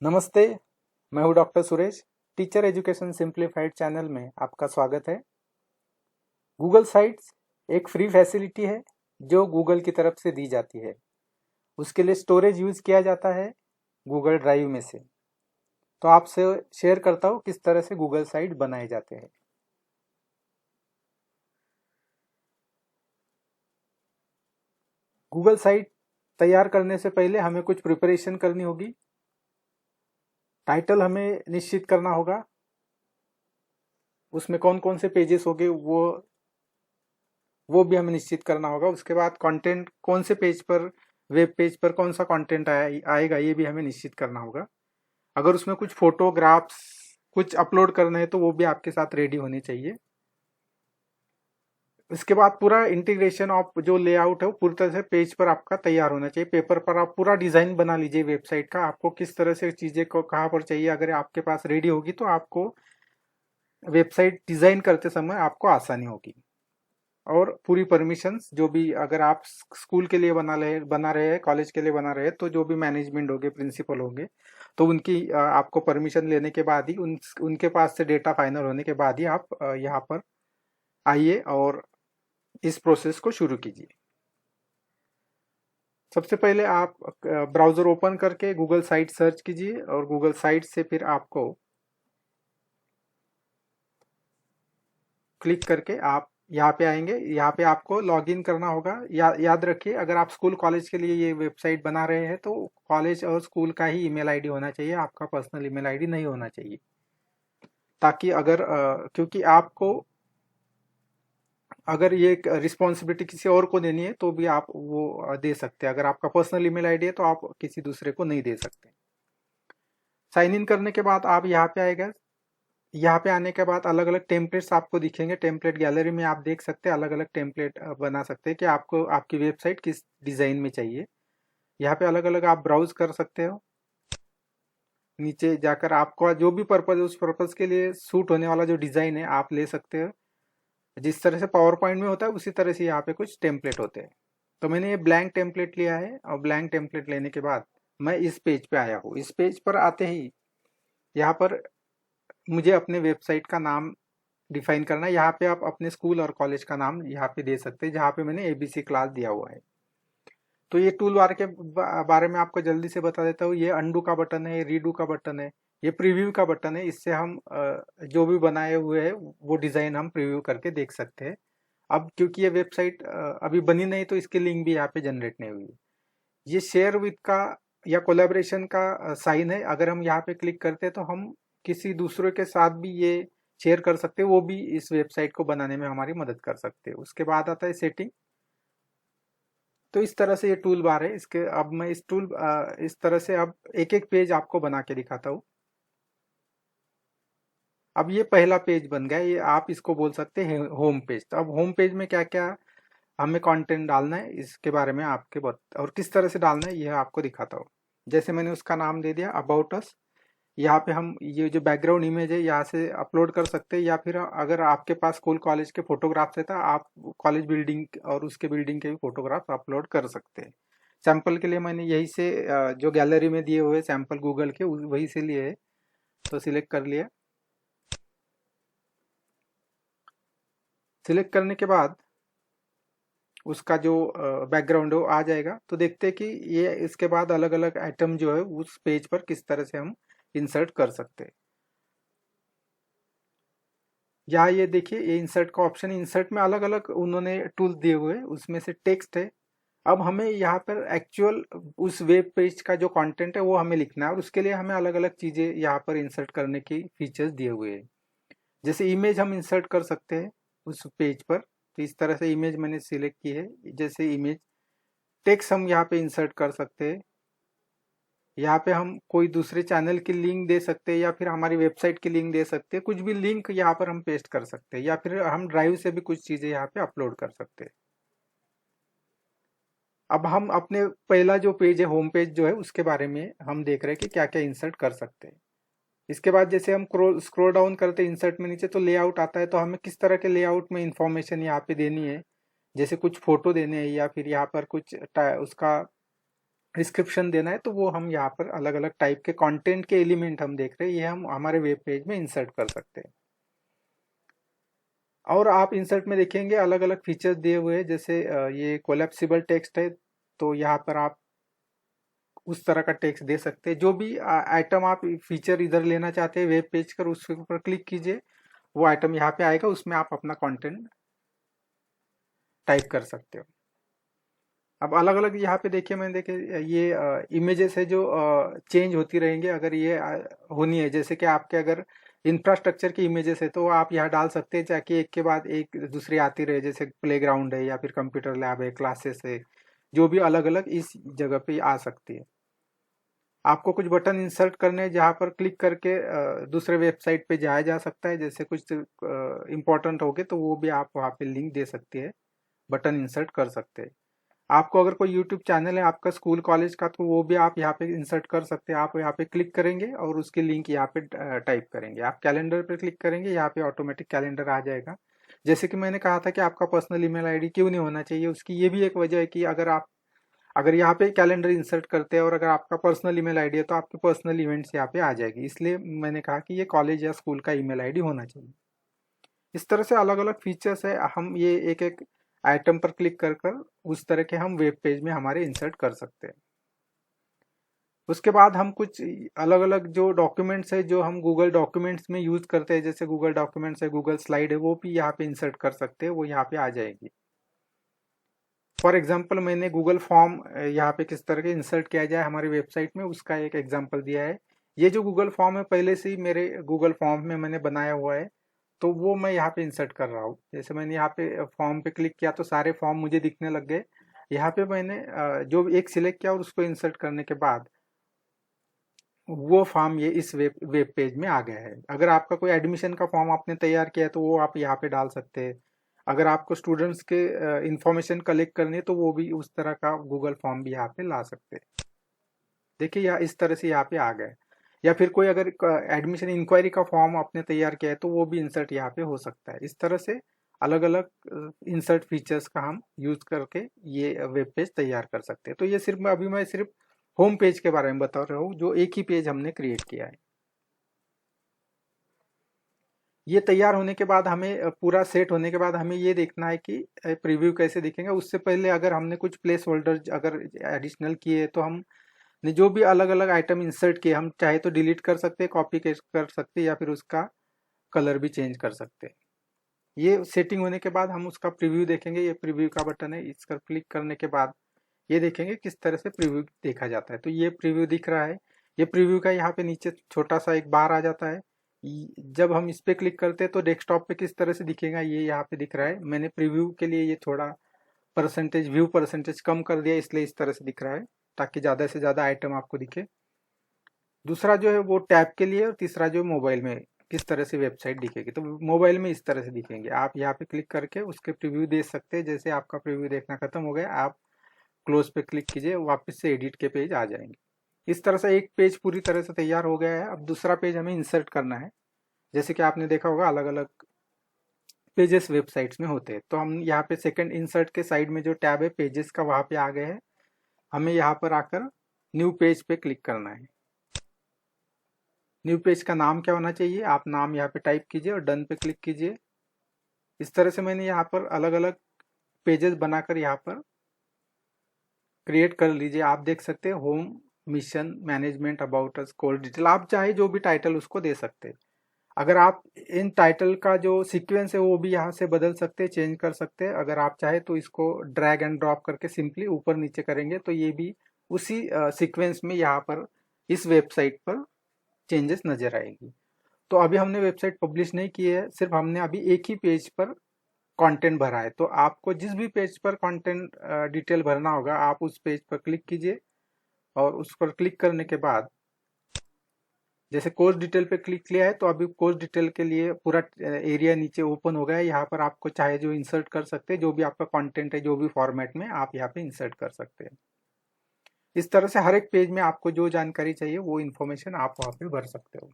नमस्ते। मैं हूं doctor Suresh. Teacher education simplified channel में आपका स्वागत है। गूगल साइट्स एक फ्री फैसिलिटी है जो गूगल की तरफ से दी जाती है। उसके लिए स्टोरेज यूज किया जाता है गूगल ड्राइव में से। तो आपसे शेयर करता हूं किस तरह से गूगल साइट बनाए जाते हैं। गूगल साइट तैयार करने से पहले हमें कुछ प्रिपरेशन करनी होगी। टाइटल हमें निश्चित करना होगा, उसमें कौन कौन से पेजेस होंगे वो भी हमें निश्चित करना होगा। उसके बाद कंटेंट कौन से पेज पर, वेब पेज पर कौन सा कंटेंट आएगा ये भी हमें निश्चित करना होगा। अगर उसमें कुछ फोटोग्राफ्स कुछ अपलोड करने हैं तो वो भी आपके साथ रेडी होने चाहिए। इसके बाद पूरा इंटीग्रेशन ऑफ जो लेआउट है वो पूरी तरह से पेज पर आपका तैयार होना चाहिए। पेपर पर आप पूरा डिजाइन बना लीजिए वेबसाइट का, आपको किस तरह से चीजें को कहाँ पर चाहिए। अगर आपके पास रेडी होगी तो आपको वेबसाइट डिजाइन करते समय आपको आसानी होगी। और पूरी परमिशंस जो भी, अगर आप स्कूल के लिए बना रहे हैं, कॉलेज के लिए बना रहे हैं, तो जो भी मैनेजमेंट होंगे, प्रिंसिपल होंगे, तो उनकी आपको परमिशन लेने के बाद ही उनके पास से डेटा फाइनल होने के बाद ही आप यहाँ पर आइए और इस प्रोसेस को शुरू कीजिए। सबसे पहले आप ब्राउजर ओपन करके गूगल साइट सर्च कीजिए और गूगल साइट से फिर आपको क्लिक करके आप यहाँ पे आएंगे। यहाँ पे आपको लॉग इन करना होगा। याद रखिए, अगर आप स्कूल कॉलेज के लिए ये वेबसाइट बना रहे हैं तो कॉलेज और स्कूल का ही ईमेल आईडी होना चाहिए, आपका पर्सनल ईमेल आईडी नहीं होना चाहिए। ताकि अगर क्योंकि आपको अगर ये रिस्पॉन्सिबिलिटी किसी और को देनी है तो भी आप वो दे सकते हैं। अगर आपका पर्सनल ईमेल आईडी है तो आप किसी दूसरे को नहीं दे सकते। साइन इन करने के बाद आप यहाँ पे आएगा। यहाँ पे आने के बाद अलग अलग टेम्पलेट्स आपको दिखेंगे। टेम्पलेट गैलरी में आप देख सकते हैं, अलग अलग टेम्पलेट बना सकते हैं कि आपको आपकी वेबसाइट किस डिजाइन में चाहिए। यहाँ पे अलग अलग आप ब्राउज कर सकते हो। नीचे जाकर आपको जो भी पर्पज, उस पर्पज के लिए सूट होने वाला जो डिजाइन है आप ले सकते हो। जिस तरह से पावर पॉइंट में होता है उसी तरह से यहाँ पे कुछ टेम्पलेट होते हैं। तो मैंने ये ब्लैंक टेम्पलेट लिया है और ब्लैंक टेम्पलेट लेने के बाद मैं इस पेज पे आया हूँ। इस पेज पर आते ही यहाँ पर मुझे अपने वेबसाइट का नाम डिफाइन करना है। यहाँ पे आप अपने स्कूल और कॉलेज का नाम यहाँ पे दे सकते हैं, जहाँ पे मैंने एबीसी क्लास दिया हुआ है। तो ये टूल बार के बारे में आपको जल्दी से बता देता हूँ। ये अंडू का बटन है, ये रीडू का बटन है, ये प्रीव्यू का बटन है। इससे हम जो भी बनाए हुए हैं वो डिजाइन हम प्रीव्यू करके देख सकते हैं। अब क्योंकि ये वेबसाइट अभी बनी नहीं तो इसकी लिंक भी यहाँ पे जनरेट नहीं हुई। ये शेयर विद का या कोलेबोरेशन का साइन है। अगर हम यहाँ पे क्लिक करते हैं तो हम किसी दूसरे के साथ भी ये शेयर कर सकते हैं, वो भी इस वेबसाइट को बनाने में हमारी मदद कर सकते हैं। उसके बाद आता है सेटिंग। तो इस तरह से ये टूल बार है। इसके अब मैं इस तरह से अब एक एक पेज आपको बना के दिखाता हूँ। अब ये पहला पेज बन गया, ये आप इसको बोल सकते हैं होम पेज। तो अब होम पेज में क्या क्या हमें कंटेंट डालना है इसके बारे में और किस तरह से डालना है यह आपको दिखाता हूँ। जैसे मैंने उसका नाम दे दिया अबाउट अस। यहाँ पे हम ये जो बैकग्राउंड इमेज है यहाँ से अपलोड कर सकते हैं, या फिर अगर आपके पास स्कूल कॉलेज के फोटोग्राफ्स है तो आप कॉलेज बिल्डिंग और उसके बिल्डिंग के भी फोटोग्राफ्स अपलोड कर सकते हैं। सैंपल के लिए मैंने यही से जो गैलरी में दिए हुए सैंपल गूगल के वही से लिए है, तो सिलेक्ट कर लिया। सिलेक्ट करने के बाद उसका जो बैकग्राउंड है वो आ जाएगा। तो देखते हैं कि ये इसके बाद अलग अलग आइटम जो है उस पेज पर किस तरह से हम इंसर्ट कर सकते हैं। यहाँ ये देखिए, ये इंसर्ट का ऑप्शन है। इंसर्ट में अलग अलग उन्होंने टूल दिए हुए हैं, उसमें से टेक्स्ट है। अब हमें यहाँ पर एक्चुअल उस वेब पेज का जो कंटेंट है वो हमें लिखना है, और उसके लिए हमें अलग अलग चीज़ें यहाँ पर इंसर्ट करने की फीचर्स दिए हुए हैं। जैसे इमेज हम इंसर्ट कर सकते हैं उस पेज पर। तो इस तरह से इमेज मैंने सिलेक्ट की है। जैसे इमेज टेक्स्ट हम यहाँ पे इंसर्ट कर सकते हैं। यहाँ पे हम कोई दूसरे चैनल की लिंक दे सकते हैं, या फिर हमारी वेबसाइट की लिंक दे सकते हैं। कुछ भी लिंक यहाँ पर हम पेस्ट कर सकते हैं, या फिर हम ड्राइव से भी कुछ चीज़ें यहाँ पे अपलोड कर सकते हैं। अब हम अपने पहला जो पेज है, होम पेज जो है, उसके बारे में हम देख रहे हैं कि क्या क्या इंसर्ट कर सकते हैं। इसके बाद जैसे हम स्क्रॉल डाउन करते हैं इंसर्ट में नीचे तो लेआउट आता है। तो हमें किस तरह के लेआउट में इंफॉर्मेशन यहाँ पे देनी है, जैसे कुछ फोटो देने हैं, या फिर यहाँ पर कुछ उसका डिस्क्रिप्शन देना है, तो वो हम यहाँ पर अलग अलग टाइप के कंटेंट के एलिमेंट हम देख रहे हैं, ये हम हमारे वेब पेज में इंसर्ट कर सकते हैं। और आप इंसर्ट में देखेंगे अलग अलग फीचर्स दिए हुए हैं, जैसे ये कोलैप्सिबल टेक्स्ट है, तो यहाँ पर आप उस तरह का टेक्स्ट दे सकते हैं। जो भी आइटम आप फीचर इधर लेना चाहते हैं वेब पेज पर, उसके ऊपर क्लिक कीजिए, वो आइटम यहाँ पे आएगा, उसमें आप अपना कंटेंट टाइप कर सकते हो। अब अलग अलग यहाँ पे देखिए, मैंने देखे ये इमेजेस है जो चेंज होती रहेंगी, अगर ये होनी है, जैसे कि आपके अगर इंफ्रास्ट्रक्चर की इमेजेस है तो आप यहाँ डाल सकते हैं, ताकि एक के बाद एक दूसरी आती रहे, जैसे प्लेग्राउंड है या फिर कंप्यूटर लैब है, क्लासेस है, जो भी अलग अलग इस जगह पे आ सकती है। आपको कुछ बटन इंसर्ट करने हैं जहाँ पर क्लिक करके दूसरे वेबसाइट पे जाया जा सकता है, जैसे कुछ इंपॉर्टेंट हो गए तो वो भी आप वहाँ पे लिंक दे सकते हैं, बटन इंसर्ट कर सकते हैं। आपको अगर कोई यूट्यूब चैनल है आपका स्कूल कॉलेज का, तो वो भी आप यहाँ पे इंसर्ट कर सकते हैं। आप यहाँ पे क्लिक करेंगे और उसकी लिंक यहाँ पे टाइप करेंगे। आप कैलेंडर पे क्लिक करेंगे, यहाँ पे ऑटोमेटिक कैलेंडर आ जाएगा। जैसे कि मैंने कहा था कि आपका पर्सनल ईमेल आईडी क्यों नहीं होना चाहिए, उसकी ये भी एक वजह है कि अगर यहाँ पे कैलेंडर इंसर्ट करते हैं और अगर आपका पर्सनल ईमेल आईडी है तो आपके पर्सनल इवेंट्स यहाँ पे आ जाएगी, इसलिए मैंने कहा कि ये कॉलेज या स्कूल का ईमेल आईडी होना चाहिए। इस तरह से अलग अलग फीचर्स है, हम ये एक एक आइटम पर क्लिक कर कर उस तरह के हम वेब पेज में हमारे इंसर्ट कर सकते हैं। उसके बाद हम कुछ अलग अलग जो डॉक्यूमेंट्स है जो हम गूगल डॉक्यूमेंट्स में यूज करते हैं, जैसे गूगल डॉक्यूमेंट्स है, गूगल स्लाइड है, वो भी यहाँ पे इंसर्ट कर सकते हैं, वो यहाँ पे आ जाएगी। फॉर एग्जाम्पल मैंने गूगल फॉर्म यहाँ पे किस तरह के इंसर्ट किया जाए हमारी वेबसाइट में, उसका एक एग्जाम्पल दिया है। ये जो गूगल फॉर्म है पहले से ही मेरे गूगल फॉर्म में मैंने बनाया हुआ है, तो वो मैं यहाँ पे इंसर्ट कर रहा हूँ। जैसे मैंने यहाँ पे फॉर्म पे क्लिक किया तो सारे फॉर्म मुझे दिखने लग गए। यहाँ पे मैंने जो एक सिलेक्ट किया और उसको इंसर्ट करने के बाद वो फॉर्म ये इस वेब पेज में आ गया है। अगर आपका कोई एडमिशन का फॉर्म आपने तैयार किया है तो वो आप यहाँ पे डाल सकते हैं। अगर आपको स्टूडेंट्स के इंफॉर्मेशन कलेक्ट करनी है तो वो भी उस तरह का गूगल फॉर्म भी यहाँ पे ला सकते हैं। देखिए यहाँ इस तरह से यहाँ पे आ गए। या फिर कोई अगर एडमिशन इंक्वायरी का फॉर्म आपने तैयार किया है तो वो भी इंसर्ट यहाँ पे हो सकता है। इस तरह से अलग अलग इंसर्ट फीचर्स का हम यूज करके ये वेब पेज तैयार कर सकते हैं। तो ये सिर्फ मैं सिर्फ होम पेज के बारे में बता रहा हूँ, जो एक ही पेज हमने क्रिएट किया है। ये तैयार होने के बाद हमें पूरा सेट होने के बाद हमें ये देखना है कि प्रीव्यू कैसे दिखेंगे। उससे पहले अगर हमने कुछ प्लेस होल्डर अगर एडिशनल किए तो हमने जो भी अलग अलग आइटम इंसर्ट किए, हम चाहे तो डिलीट कर सकते हैं, कॉपी कर सकते हैं, या फिर उसका कलर भी चेंज कर सकते हैं। ये सेटिंग होने के बाद हम उसका प्रीव्यू देखेंगे। ये प्रीव्यू का बटन है, इस पर क्लिक करने के बाद ये देखेंगे किस तरह से प्रीव्यू देखा जाता है। तो ये प्रीव्यू दिख रहा है। ये प्रीव्यू का यहाँ पे नीचे छोटा सा एक बार आ जाता है। जब हम इस पे क्लिक करते हैं तो डेस्कटॉप पे किस तरह से दिखेगा ये यहाँ पे दिख रहा है। मैंने प्रीव्यू के लिए ये थोड़ा व्यू परसेंटेज कम कर दिया, इसलिए इस तरह से दिख रहा है, ताकि ज़्यादा से ज़्यादा आइटम आपको दिखे। दूसरा जो है वो टैब के लिए, और तीसरा जो मोबाइल में किस तरह से वेबसाइट दिखेगी। तो मोबाइल में इस तरह से दिखेंगे। आप यहाँ पे क्लिक करके उसके प्रीव्यू देख सकते हैं। जैसे आपका प्रीव्यू देखना खत्म हो गया, आप क्लोज पे क्लिक कीजिए, वापस से एडिट के पेज आ जाएंगे। इस तरह से एक पेज पूरी तरह से तैयार हो गया है। अब दूसरा पेज हमें इंसर्ट करना है। जैसे कि आपने देखा होगा अलग अलग पेजेस वेबसाइट्स में होते हैं, तो हम यहाँ पे सेकंड इंसर्ट के साइड में जो टैब है पेजेस का, वहाँ पे आ गए हैं। हमें यहाँ पर आकर न्यू पेज पे क्लिक करना है। न्यू पेज का नाम क्या होना चाहिए, आप नाम यहाँ पे टाइप कीजिए और डन पे क्लिक कीजिए। इस तरह से मैंने यहाँ पर अलग अलग पेजेस बनाकर यहाँ पर क्रिएट कर लीजिए। आप देख सकते हैं home, mission, management, about us, course detail, आप चाहे जो भी टाइटल उसको दे सकते हैं। अगर आप इन टाइटल का जो सीक्वेंस है वो भी यहाँ से बदल सकते हैं, चेंज कर सकते हैं। अगर आप चाहे तो इसको ड्रैग एंड ड्रॉप करके सिंपली ऊपर नीचे करेंगे तो ये भी उसी सीक्वेंस में यहाँ पर इस वेबसाइट पर चेंजेस नजर आएगी। तो अभी हमने वेबसाइट पब्लिश नहीं की है, सिर्फ हमने अभी एक ही पेज पर कंटेंट भरा है। तो आपको जिस भी पेज पर कंटेंट डिटेल भरना होगा, आप उस पेज पर क्लिक कीजिए और उस पर क्लिक करने के बाद जैसे कोर्स डिटेल पे क्लिक किया है तो अभी कोर्स डिटेल के लिए पूरा एरिया नीचे ओपन हो गया है। यहाँ पर आपको चाहे जो इंसर्ट कर सकते हैं, जो भी आपका कंटेंट है, जो भी फॉर्मेट में आप यहाँ पे इंसर्ट कर सकते हैं। इस तरह से हर एक पेज में आपको जो जानकारी चाहिए वो इन्फॉर्मेशन आप वहाँ पे भर सकते हो।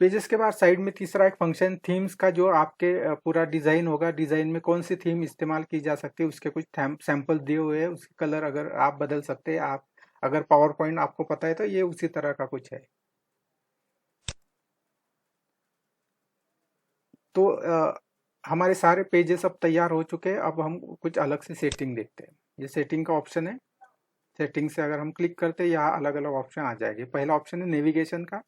पेजेस के बाद साइड में तीसरा एक फंक्शन थीम्स का, जो आपके पूरा डिजाइन होगा, डिजाइन में कौन सी थीम इस्तेमाल की जा सकती है उसके कुछ सैंपल दिए हुए हैं, उसके कलर अगर आप बदल सकते हैं, आप अगर पावर पॉइंट आपको पता है तो ये उसी तरह का कुछ है। तो हमारे सारे पेजेस अब तैयार हो चुके हैं। अब हम कुछ अलग से सेटिंग देखते हैं। ये सेटिंग का ऑप्शन है। सेटिंग से अगर हम क्लिक करते हैं, यहाँ अलग अलग ऑप्शन आ जाएंगे। पहला ऑप्शन है नेविगेशन का।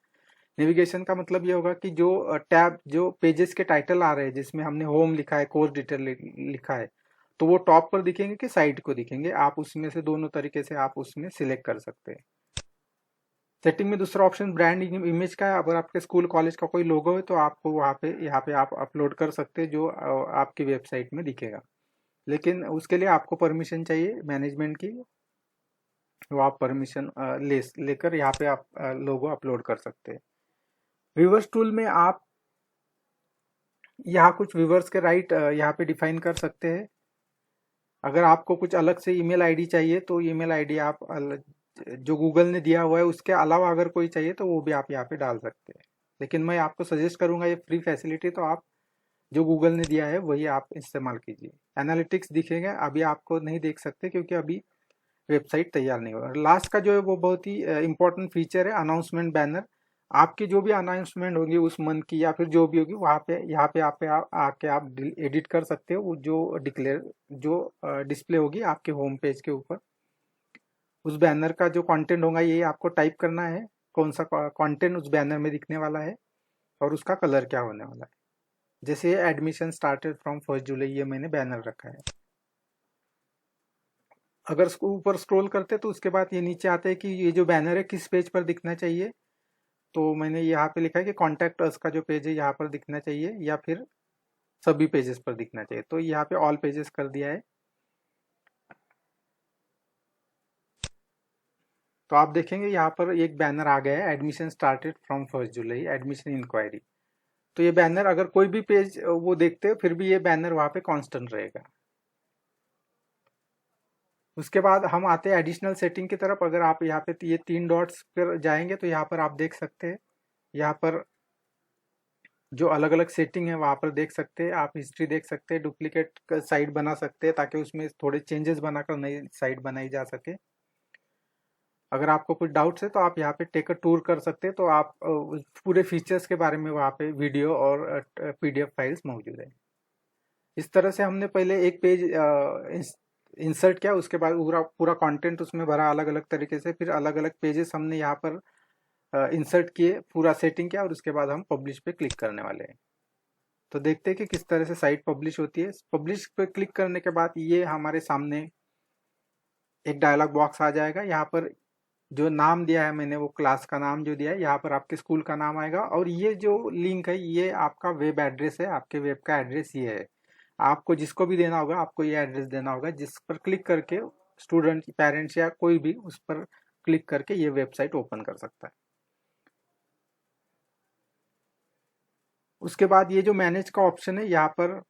नेविगेशन का मतलब ये होगा कि जो टैब, जो पेजेस के टाइटल आ रहे हैं जिसमें हमने होम लिखा है, कोर्स डिटेल लिखा है, तो वो टॉप पर दिखेंगे कि साइड को दिखेंगे, आप उसमें से दोनों तरीके से आप उसमें सिलेक्ट कर सकते हैं। सेटिंग में दूसरा ऑप्शन ब्रांड इमेज का है। अगर आपके स्कूल कॉलेज का कोई लोगो है तो आपको वहाँ पे, यहाँ पे आप अपलोड कर सकते हैं, जो आपकी वेबसाइट में दिखेगा। लेकिन उसके लिए आपको परमिशन चाहिए मैनेजमेंट की, वो आप परमिशन लेकर यहाँ पे आप लोगो अपलोड कर सकते हैं। व्यूवर्स टूल में आप यहाँ कुछ व्यूवर्स के राइट यहाँ पे डिफाइन कर सकते हैं। अगर आपको कुछ अलग से ईमेल आईडी चाहिए तो ईमेल आईडी आप जो गूगल ने दिया हुआ है उसके अलावा अगर कोई चाहिए तो वो भी आप यहाँ पे डाल सकते हैं। लेकिन मैं आपको सजेस्ट करूंगा, ये फ्री फैसिलिटी, तो आप जो गूगल ने दिया है वही आप इस्तेमाल कीजिए। एनालिटिक्स दिखेगा, अभी आपको नहीं देख सकते क्योंकि अभी वेबसाइट तैयार नहीं हुआ। लास्ट का जो है वो बहुत ही इंपॉर्टेंट फीचर है, अनाउंसमेंट बैनर। आपकी जो भी अनाउंसमेंट होगी उस मंथ की या फिर जो भी होगी, वहाँ पे यहाँ पे आके आप एडिट कर सकते हो। वो जो डिस्प्ले होगी आपके होम पेज के ऊपर, उस बैनर का जो कंटेंट होगा ये आपको टाइप करना है, कौन सा कंटेंट उस बैनर में दिखने वाला है और उसका कलर क्या होने वाला है। जैसे एडमिशन स्टार्टेड फ्रॉम 1 जुलाई, ये मैंने बैनर रखा है। अगर उसको ऊपर स्क्रॉल करते तो उसके बाद ये नीचे आते हैं कि ये जो बैनर है किस पेज पर दिखना चाहिए। तो मैंने यहाँ पे लिखा है कि कॉन्टैक्ट अस का जो पेज है यहाँ पर दिखना चाहिए या फिर सभी पेजेस पर दिखना चाहिए, तो यहाँ पे ऑल पेजेस कर दिया है। तो आप देखेंगे यहाँ पर एक बैनर आ गया है, admission started from 1 July, admission inquiry. तो ये बैनर अगर कोई भी पेज वो देखते हो फिर भी ये बैनर वहाँ पे कांस्टेंट रहेगा। उसके बाद हम आते हैं एडिशनल सेटिंग की तरफ। अगर आप यहाँ पे ये 3 डॉट्स पर जाएंगे तो यहाँ पर आप देख सकते हैं, यहाँ पर जो अलग अलग सेटिंग है वहाँ पर देख सकते हैं। आप हिस्ट्री देख सकते हैं, डुप्लीकेट साइट बना सकते हैं ताकि उसमें थोड़े चेंजेस बनाकर नई साइट बनाई जा सके। अगर आपको कुछ डाउट्स है तो आप यहाँ पे टेक अ टूर कर सकते हैं, तो आप पूरे फीचर्स के बारे में वहाँ पे वीडियो और पीडीएफ फाइल्स मौजूद है। इस तरह से हमने पहले एक पेज इंसर्ट किया, उसके बाद पूरा पूरा कंटेंट उसमें भरा अलग अलग तरीके से, फिर अलग अलग पेजेस हमने यहाँ पर इंसर्ट किए, पूरा सेटिंग किया और उसके बाद हम पब्लिश पे क्लिक करने वाले हैं। तो देखते हैं कि किस तरह से साइट पब्लिश होती है। पब्लिश पे क्लिक करने के बाद ये हमारे सामने एक डायलॉग बॉक्स आ जाएगा। यहाँ पर जो नाम दिया है मैंने, वो क्लास का नाम जो दिया है, यहाँ पर आपके स्कूल का नाम आएगा और ये जो लिंक है ये आपका वेब एड्रेस है, आपके वेब का एड्रेस ये है। आपको जिसको भी देना होगा आपको ये एड्रेस देना होगा, जिस पर क्लिक करके स्टूडेंट, पेरेंट्स या कोई भी उस पर क्लिक करके ये वेबसाइट ओपन कर सकता है। उसके बाद ये जो मैनेज का ऑप्शन है, यहाँ पर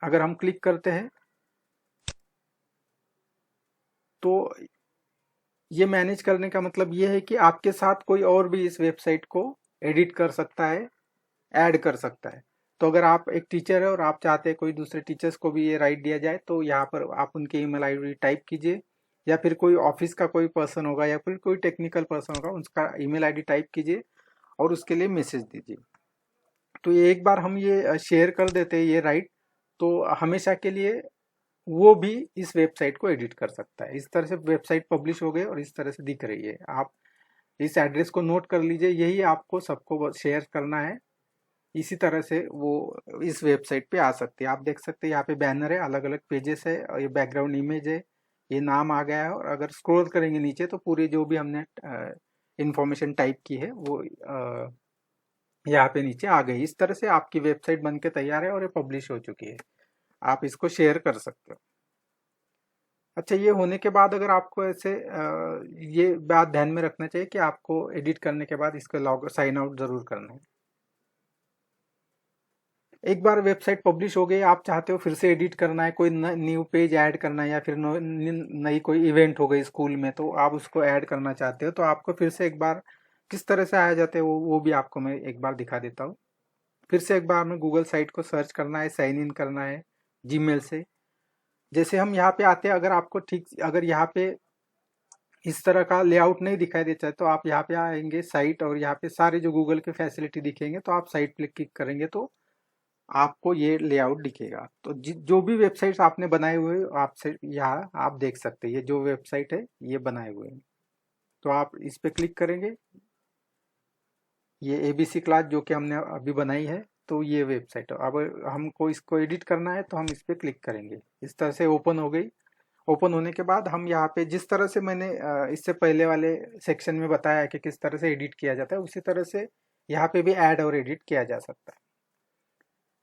अगर हम क्लिक करते हैं तो ये मैनेज करने का मतलब ये है कि आपके साथ कोई और भी इस वेबसाइट को एडिट कर सकता है, ऐड कर सकता है। तो अगर आप एक टीचर है और आप चाहते हैं कोई दूसरे टीचर्स को भी ये राइट दिया जाए, तो यहाँ पर आप उनके ईमेल आईडी टाइप कीजिए, या फिर कोई ऑफिस का कोई पर्सन होगा या फिर कोई टेक्निकल पर्सन होगा, उसका ईमेल आईडी टाइप कीजिए और उसके लिए मैसेज दीजिए। तो ये एक बार हम ये शेयर कर देते हैं ये राइट, तो हमेशा के लिए वो भी इस वेबसाइट को एडिट कर सकता है। इस तरह से वेबसाइट पब्लिश हो गई और इस तरह से दिख रही है। आप इस एड्रेस को नोट कर लीजिए, यही आपको सबको शेयर करना है। इसी तरह से वो इस वेबसाइट पे आ सकती है। आप देख सकते हैं यहाँ पे बैनर है, अलग अलग पेजेस है और ये बैकग्राउंड इमेज है, ये नाम आ गया है। और अगर स्क्रॉल करेंगे नीचे तो पूरी जो भी हमने इंफॉर्मेशन टाइप की है वो यहाँ पे नीचे आ गई। इस तरह से आपकी वेबसाइट बनके तैयार है और ये पब्लिश हो चुकी है। आप इसको शेयर कर सकते हो। अच्छा, ये होने के बाद अगर आपको ऐसे ये बात ध्यान में रखना चाहिए कि आपको एडिट करने के बाद इसको लॉग साइन आउट जरूर करना है। एक बार वेबसाइट पब्लिश हो गई, आप चाहते हो फिर से एडिट करना है, कोई न्यू पेज ऐड करना है या फिर नई कोई इवेंट हो गई स्कूल में तो आप उसको ऐड करना चाहते हो, तो आपको फिर से एक बार किस तरह से आया जाता है वो भी आपको मैं एक बार दिखा देता हूँ। फिर से एक बार में गूगल साइट को सर्च करना है, साइन इन करना है जीमेल से। जैसे हम यहाँ पे आते हैं, अगर आपको ठीक, अगर यहाँ पे इस तरह का लेआउट नहीं दिखाई देता है तो आप यहाँ पे आएंगे साइट, और यहाँ पे सारे जो गूगल के फैसिलिटी दिखेंगे तो आप साइट पे क्लिक करेंगे तो आपको ये लेआउट दिखेगा। तो जो भी वेबसाइट्स आपने बनाए हुए आपसे यहाँ आप देख सकते हैं, ये जो वेबसाइट है ये बनाए हुए हैं। तो आप इस पे क्लिक करेंगे, ये एबीसी क्लास जो कि हमने अभी बनाई है, तो ये वेबसाइट है। अब हमको इसको एडिट करना है तो हम इस पे क्लिक करेंगे। इस तरह से ओपन हो गई। ओपन होने के बाद हम यहाँ पे जिस तरह से मैंने इससे पहले वाले सेक्शन में बताया कि किस तरह से एडिट किया जाता है, उसी तरह से यहाँ पे भी ऐड और एडिट किया जा सकता है।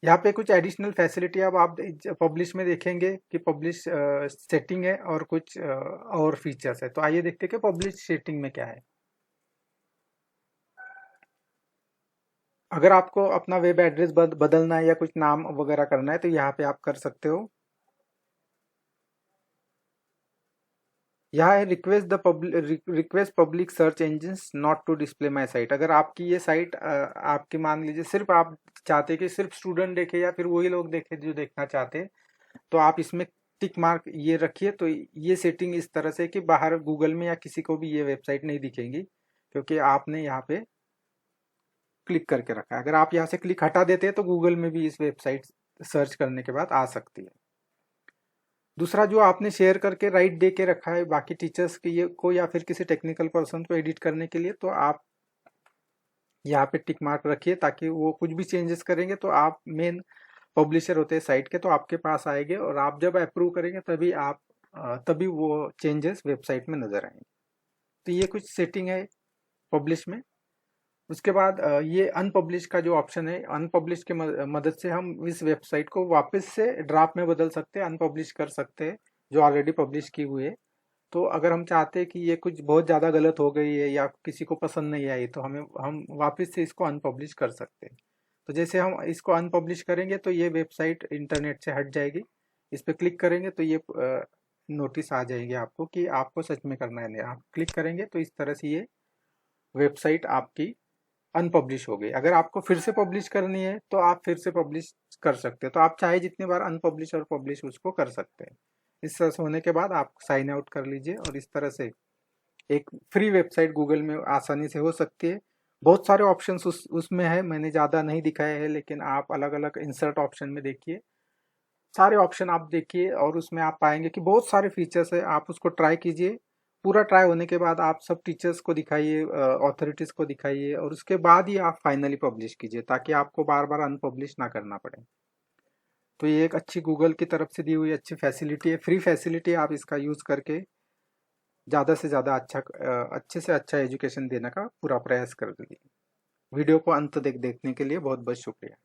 यहाँ पे कुछ एडिशनल फैसिलिटी अब आप पब्लिश में देखेंगे कि पब्लिश सेटिंग है और कुछ और फीचर्स है। तो आइए देखते हैं कि पब्लिश सेटिंग में क्या है। अगर आपको अपना वेब एड्रेस बदलना है या कुछ नाम वगैरह करना है तो यहाँ पे आप कर सकते हो। यहाँ है request public search engines not to display my site. अगर आपकी ये साइट आपकी, मान लीजिए सिर्फ आप चाहते कि सिर्फ स्टूडेंट देखे या फिर वही लोग देखे जो देखना चाहते हैं, तो आप इसमें टिक मार्क ये रखिए। तो ये सेटिंग इस तरह से कि बाहर गूगल में या किसी को भी ये वेबसाइट नहीं दिखेंगी, क्योंकि आपने यहाँ पे क्लिक करके रखा है। अगर आप यहाँ से क्लिक हटा देते हैं तो गूगल में भी इस वेबसाइट सर्च करने के बाद आ सकती है। दूसरा, जो आपने शेयर करके राइट दे के रखा है बाकी टीचर्स के ये को या फिर किसी टेक्निकल पर्सन को एडिट करने के लिए, तो आप यहाँ पे टिक मार्क रखिए, ताकि वो कुछ भी चेंजेस करेंगे तो आप मेन पब्लिशर होते हैं साइट के, तो आपके पास आएंगे और आप जब अप्रूव करेंगे तभी वो चेंजेस वेबसाइट में नजर आएंगे। तो ये कुछ सेटिंग है पब्लिश में। उसके बाद ये अनपब्लिश का जो ऑप्शन है, अनपब्लिश के मदद से हम इस वेबसाइट को वापस से ड्राफ्ट में बदल सकते हैं, अनपब्लिश कर सकते हैं जो ऑलरेडी पब्लिश की हुई है। तो अगर हम चाहते हैं कि ये कुछ बहुत ज़्यादा गलत हो गई है या किसी को पसंद नहीं आई, तो हम वापस से इसको अनपब्लिश कर सकते हैं। तो जैसे हम इसको अनपब्लिश करेंगे तो ये वेबसाइट इंटरनेट से हट जाएगी। इस पर क्लिक करेंगे तो ये नोटिस आ जाएंगे आपको कि आपको सच में करना है नहीं। आप क्लिक करेंगे तो इस तरह से ये वेबसाइट आपकी अनपब्लिश हो गई। अगर आपको फिर से पब्लिश करनी है तो आप फिर से पब्लिश कर सकते हैं। तो आप चाहे जितनी बार अनपब्लिश और पब्लिश उसको कर सकते हैं। इस तरह से होने के बाद आप साइन आउट कर लीजिए, और इस तरह से एक फ्री वेबसाइट गूगल में आसानी से हो सकती है। बहुत सारे ऑप्शंस उसमें है, मैंने ज़्यादा नहीं दिखाए हैं, लेकिन आप अलग अलग इंसर्ट ऑप्शन में देखिए, सारे ऑप्शन आप देखिए और उसमें आप पाएंगे कि बहुत सारे फीचर्स है। आप उसको ट्राई कीजिए। पूरा ट्राई होने के बाद आप सब टीचर्स को दिखाइए, अथॉरिटीज़ को दिखाइए, और उसके बाद ही आप फाइनली पब्लिश कीजिए, ताकि आपको बार बार अनपब्लिश ना करना पड़े। तो ये एक अच्छी गूगल की तरफ से दी हुई अच्छी फैसिलिटी है, फ्री फैसिलिटी। आप इसका यूज़ करके ज़्यादा से ज़्यादा अच्छे से अच्छा एजुकेशन देने का पूरा प्रयास कर दीजिए। वीडियो को अंत तक देखने के लिए बहुत बहुत शुक्रिया।